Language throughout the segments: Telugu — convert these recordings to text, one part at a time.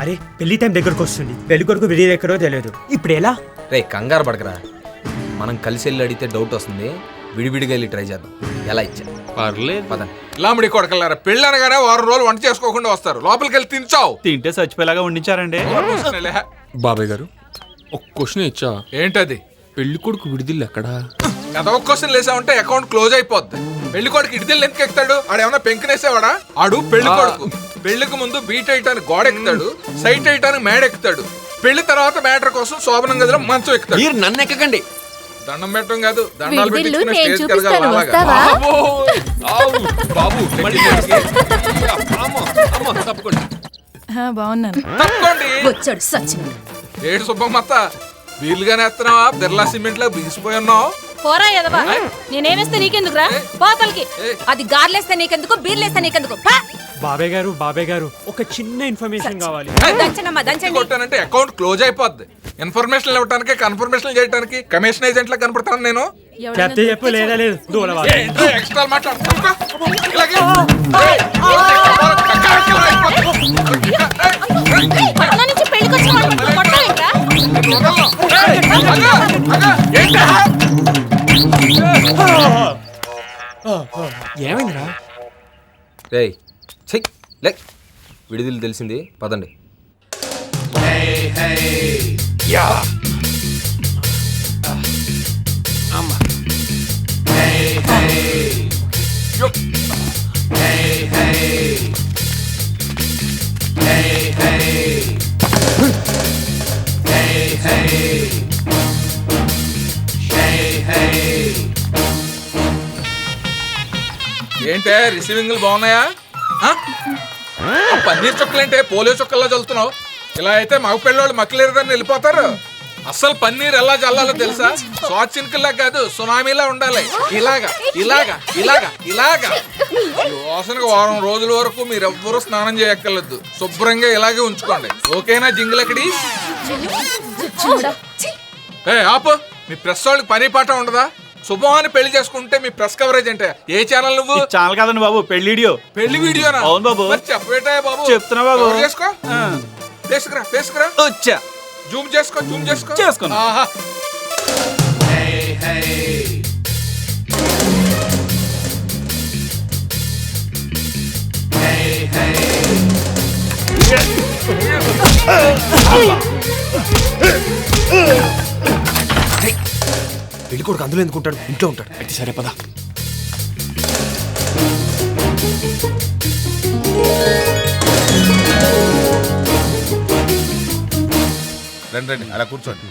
అరే పెళ్లి టైం దగ్గరకు వస్తుంది, పెళ్లి కొడుకు విడిది ఎక్కడో తెలియదు, ఇప్పుడు ఎలా? రే కంగారు పడకరా, మనం కలిసి వెళ్ళి అడిగితే డౌట్ వస్తుంది, విడివిడిగా వెళ్ళి ట్రై చేద్దాం. ఎలా ఇచ్చా పర్లేదు పద. లామిడి కొడకలారా, పెళ్ళి అనగానే 6 రోజులు వంట చేసుకోకుండా వస్తారు, లోపలికి వెళ్ళి తినచావు. తింటే చచ్చిపోయేలాగా వండించారండి. బాబాయ్ గారు ఒక క్వశ్చన్ ఇచ్చా, ఏంటది? పెళ్లి కొడుకు విడిదిల్లు ఎక్కడా? గత ఒక్క క్వశ్చన్ లేసామంటే అకౌంట్ క్లోజ్ అయిపోద్ది. పెళ్లి కొడుకు ఇడిదిల్లు ఎందుకు ఎక్కుతాడు? ఆడేమన్నా పెంకునేసేవాడా? ఆడు పెళ్లి కొడుకు. పెళ్లికి ముందు బీట్ వేయటానికి గోడ ఎక్కుతాడు, సైట్ వేయటానికి మేడ ఎక్కుతాడు, పెళ్లి తర్వాత మ్యాటర్ కోసం శోభనం గదిలో మంచం ఎక్కుతాడు. మీరు నన్ను ఎక్కకండి. దండం పెట్టడం కాదు, దండాలు విడిదిల్లు పెట్టించుకునే నేను స్టేజ్కి చూపిస్తాను, ఎదగాలి అలాగా. వస్తావా? బాబు తప్పకుండా బాగున్నాను. తప్పకోండి. వచ్చాడు సచిన్. ఏడు సుబ్బమ్మత్త, వీలుగానే వేస్తున్నావా? బిర్లా సిమెంట్ లో బిగిసిపోయి ఉన్నావు. పోరా ఎదవా, నేనేమిస్తే నీకెందుకురా? పోతలకి అది గార్లేస్తే నీకెందుకు, బీర్లేస్తే నీకెందుకు? బాబాయ్ గారు ఒక చిన్న ఇన్ఫర్మేషన్ కావాలి. దంచనమ్మా దంచండి. కొట్టానంటే అకౌంట్ క్లోజ్ అయిపోద్ది. ఇన్ఫర్మేషన్ ఇవ్వడానికి, కన్ఫర్మేషన్ చేయడానికి కమిషన్ ఏజెంట్ లా కనపడతాను నేను. చెప్తే చెప్పు, లేదా లేదు దూరవాలి. ఎక్స్ట్రా మాట్లాడుతున్నా. పట్నం నుంచి పెళ్ళికొచ్చిన వాడు పట్టుకొని కొడతావేంట్రా? ఏమైందిరా? రే చెక్ లే, విడిదిల్లు తెలిసింది, పదండి. ఏంటే రిసీవింగ్లు బాగున్నాయా? పన్నీర్ చుక్కలేంటే పోలియో చుక్కల్లా చల్లుతున్నావు. ఇలా అయితే మగ పిల్లోళ్ళు మక్కలేరుదని వెళ్ళిపోతారు. అస్సలు పన్నీర్ ఎలా చల్లాలో తెలుసా? స్వాచ్ చినుకుల్లా కాదు, సునామీలా ఉండాలి. ఇలాగా ఇలాగా ఇలాగా ఇలాగా. వాసనకు 1 రోజుల వరకు మీరెవ్వరూ స్నానం చేయక్కర్లేదు, శుభ్రంగా ఇలాగే ఉంచుకోండి. ఓకేనా జింగిలక్కడి? ఆపు, మీ ప్రెస్ వాళ్ళకి పని పాట ఉండదా? శుభమాని పెళ్లి చేసుకుంటే మీ ప్రెస్ కవరేజ్ అంటే ఏ ఛానల్? నువ్వు ఛానల్ కాదండి బాబు, పెళ్లి వీడియో. పెళ్లి వీడియోనా? అవును బాబు. చెప్పేటా బాబు? చెప్తున్నా బాబు. చేసుకో, చేసుకురా. వచ్చా, జూమ్ చేసుకో. చేసుకున్నా. ఆహా. పెళ్లి కొడుకు అందులో ఎందుకుంటాడు? ఇంట్లో ఉంటాడు. అయితే సరే పద. రండి అలా కూర్చోండి.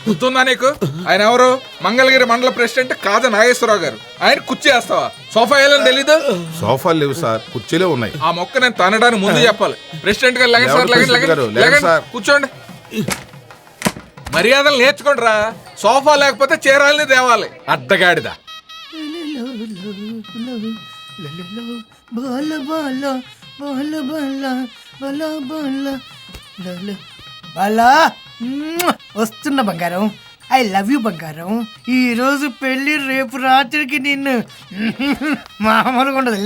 గుర్తుందా నీకు? ఆయన ఎవరు? మంగళగిరి మండల ప్రెసిడెంట్ కాజా నాగేశ్వరరావు గారు. ఆయన కుర్చీ వేస్తావా? సోఫా వేయాలని తెలీదు? సోఫాలు లేవు సార్, కుర్చీలే ఉన్నాయి. ఆ మొక్క నేను తనడానికి ముందు చెప్పాలి. ప్రెసిడెంట్ గారు లగండి, కూర్చోండి. మర్యాదలు నేర్చుకోండి రా. సోఫా లేకపోతే చీరాలని తేవాలి. అడ్డగాడిదా. వస్తున్న బంగారం, ఐ లవ్ యూ బంగారం. ఈ రోజు పెళ్లి, రేపు రాత్రికి నిన్ను మామూలుగా ఉండదు.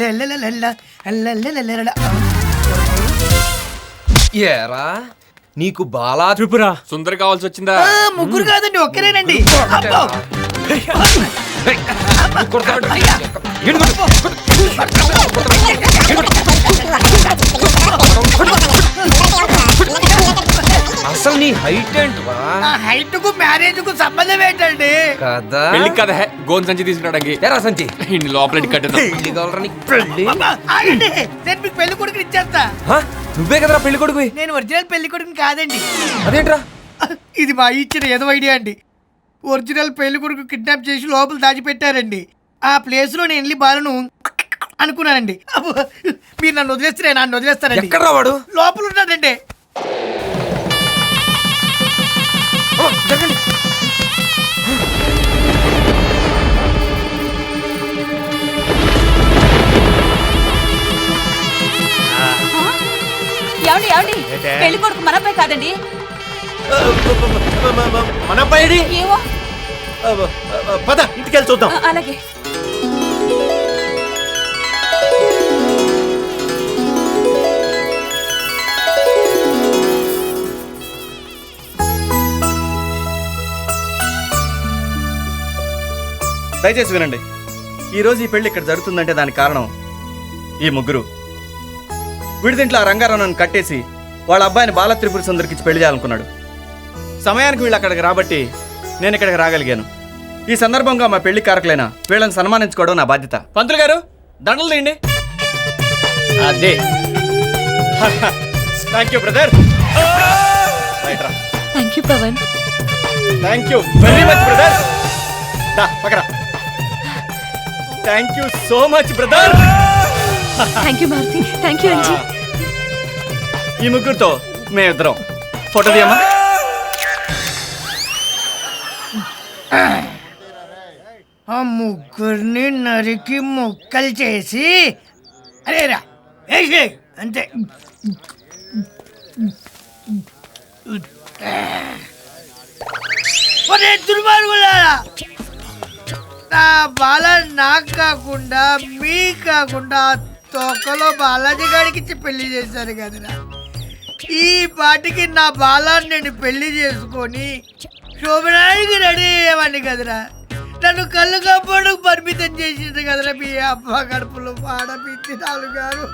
ఏరా నీకు బాలా త్రిపుర సుందరి కావాల్సి వచ్చిందా? ముగ్గురు కాదండి, ఒక్కరేనండి. అసలు నీ హైట్ ఏంట్రా? హైట్ కు మ్యారేజ్ కు సంబంధం ఏంటండి? కదా పెళ్లి కదా, గోన్ సంచి తీసుకురావడానికి. ఎరా సంచి ఇన్ని లోపలికి కట్టేద్దాం. పెళ్లి కావాలరా నీకు? పెళ్లి ఆగండి, నేను మీకు పెళ్లి కొడుకుని ఇచ్చేస్తా. నువ్వే కదరా పెళ్లి కొడుకు? నేను ఒరిజినల్ పెళ్లి కొడుకుని కాదండి. అదేంట్రా? ఇది మా ఇచ్చిన ఏదో ఐడియా అండి. ఒరిజినల్ పెళ్లి కొడుకు కిడ్నాప్ చేసి లోపల దాచిపెట్టారండి. ఆ ప్లేస్ లో నేను వెళ్ళి బాలను అనుకున్నానండి. మీరు నన్ను వదిలేస్తే నన్ను వదిలేస్తారండి. ఎక్కడ్రా వాడు? లోపల ఉన్నాడండి. ఏమండి పెళ్లి కొడుకు మన అబ్బాయి కాదండి. మన అబ్బాయి ఏమో, పద ఇంటికి వెళ్ళి చూద్దాం. అలాగే. దయచేసి వినండి. ఈరోజు ఈ పెళ్లి ఇక్కడ జరుగుతుందంటే దానికి కారణం ఈ ముగ్గురు. విడిదింట్లో ఆ రంగారావు నన్ను కట్టేసి వాళ్ళ అబ్బాయిని బాల త్రిపుర సుందరికి ఇచ్చి పెళ్లి చేయాలనుకున్నాడు. సమయానికి వీళ్ళు అక్కడికి రాబట్టి నేను ఇక్కడికి రాగలిగాను. ఈ సందర్భంగా మా పెళ్లి కారకులైన వీళ్ళని సన్మానించుకోవడం నా బాధ్యత. పంతులు గారు దండలు తీయండి. అదే thank you brother. Thank you Pavan. Thank you very much brother. పక్కరా. Thank you so much brother. Thank you Maruthi. Thank you Anji. ఈ ముగ్గురుతో మేమిద్దరం ఫోటో తీయమ్మా. ఆ ముగ్గురిని నరికి ముక్కలు చేసి అరేరా వేసే అంతే. ఒరే దుర్మార్గులారా, నా బాల నాకు కాకుండా మీ కాకుండా తొక్కలో బాలాజీ గారికి ఇచ్చి పెళ్లి చేశారు కదరా. ఈ పాటికి నా బాలాన్ని నేను పెళ్లి చేసుకొని శోభనానికి రెడీ అయ్యేవాడిని కదరా. నన్ను కళ్ళు కాపాడు పరిమితం చేసింది కదరా మీ అబ్బా కడుపులో పాడపిచ్చి నాలుగు గారు.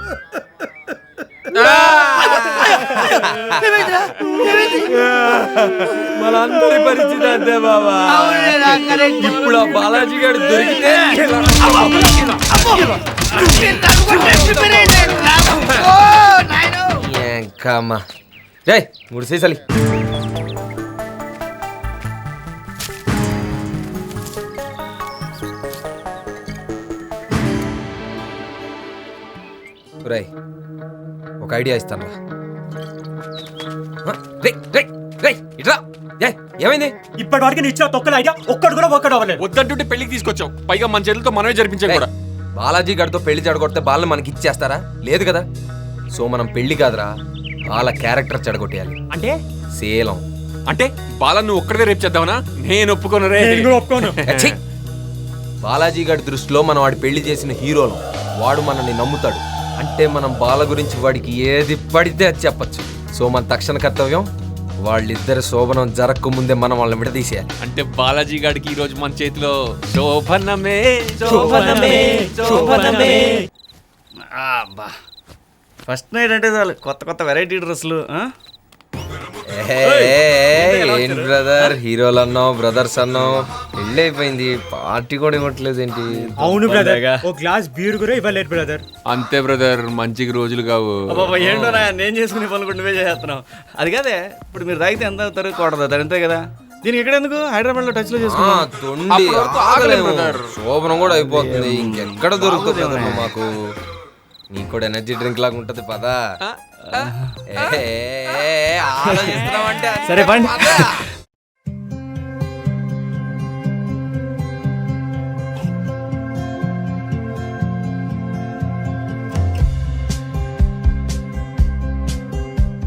మనందరి పరిస్థితి అంతే బాబా. ఇప్పుడు ఆ బాలాజీ గారు దొరికితే జై మూడు సీసాలి. రాయ్ ఒక ఐడియా ఇస్తాను రా. ఏమైంది? ఇప్పటి వరకు నీ ఇచ్చిన తొక్కల ఐడియా ఒక్కడు కూడా ఒక్కడు అవ్వలేదు. వద్దంటుంటే పెళ్లికి తీసుకొచ్చావు, పైగా మన చేతులతో మనమే జరిపించాం కూడా. బాలాజీ గారితో పెళ్లి చెడగొడితే బాలను మనకి ఇచ్చేస్తారా? లేదు కదా. సో మనం పెళ్లి కాదురా, వాళ్ళ క్యారెక్టర్ చెడగొట్టేయాలి. అంటే శీలం. అంటే బాలను నువ్వు ఒక్కడే రేపు చేద్దామనా? నేను ఒప్పుకోను రే. ఒప్పుకోను. ఛీ! బాలాజీ గారి దృష్టిలో మనం వాడి పెళ్లి చేసిన హీరోలు. వాడు మనల్ని నమ్ముతాడు. అంటే మనం బాల గురించి వాడికి ఏది పడితే అది చెప్పచ్చు. సో మన తక్షణ కర్తవ్యం వాళ్ళిద్దరు శోభనం జరగక ముందే మనం వాళ్ళని విడదీసేయాలి. అంటే బాలాజీ గారికి ఈ రోజు మన చేతిలో శోభనమే ఫస్ట్ నైట్ అంటే చాలు కొత్త కొత్త వెరైటీ డ్రెస్సులు. ఏంటి బ్రదర్, హీరోలు అన్నావు, బ్రదర్స్ అన్నావు, పెళ్ళి అయిపోయింది, పార్టీ కూడా ఇవ్వట్లేదు ఏంటి? అవును బ్రదర్, ఓ గ్లాస్ బీర్ కూడా ఇవ్వలేదు బ్రదర్. అంతే బ్రదర్, మంచికి రోజులు కావు. ఏంటో నేను చేసుకునే పనులు కూడా నువ్వే చేస్తున్నావు. అది కాదే, ఇప్పుడు మీరు తాగితే ఎంత అవుతారు, కోటదారు అంతే కదా. దీనికి ఎక్కడెందుకు, హైదరాబాద్ లో టచ్ లో చేసుకున్నాం. శోభనం కూడా అయిపోతుంది, ఇంకెక్కడ దొరుకుతుంది మాకు. నీకు కూడా ఎనర్జీ డ్రింక్ లాగా ఉంటది పదా. సరే పండి.